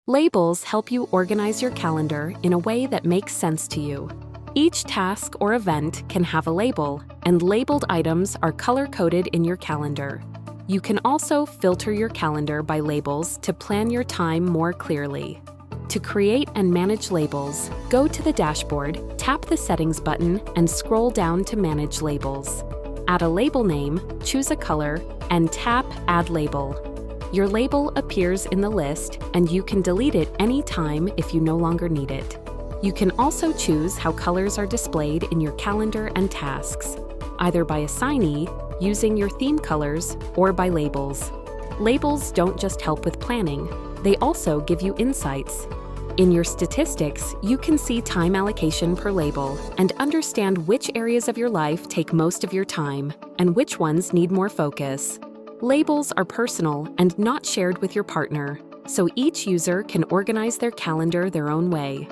Labels help you organize your calendar in a way that makes sense to you. Each task or event can have a label, and labeled items are color-coded in your calendar. You can also filter your calendar by labels to plan your time more clearly. To create and manage labels, go to the dashboard, tap the Settings button, and scroll down to Manage Labels. Add a label name, choose a color, and tap Add Label. Your label appears in the list, and you can delete it anytime if you no longer need it. You can also choose how colors are displayed in your calendar and tasks, either by assignee, using your theme colors, or by labels. Labels don't just help with planning, they also give you insights. In your statistics, you can see time allocation per label and understand which areas of your life take most of your time and which ones need more focus. Labels are personal and not shared with your partner, so each user can organize their calendar their own way.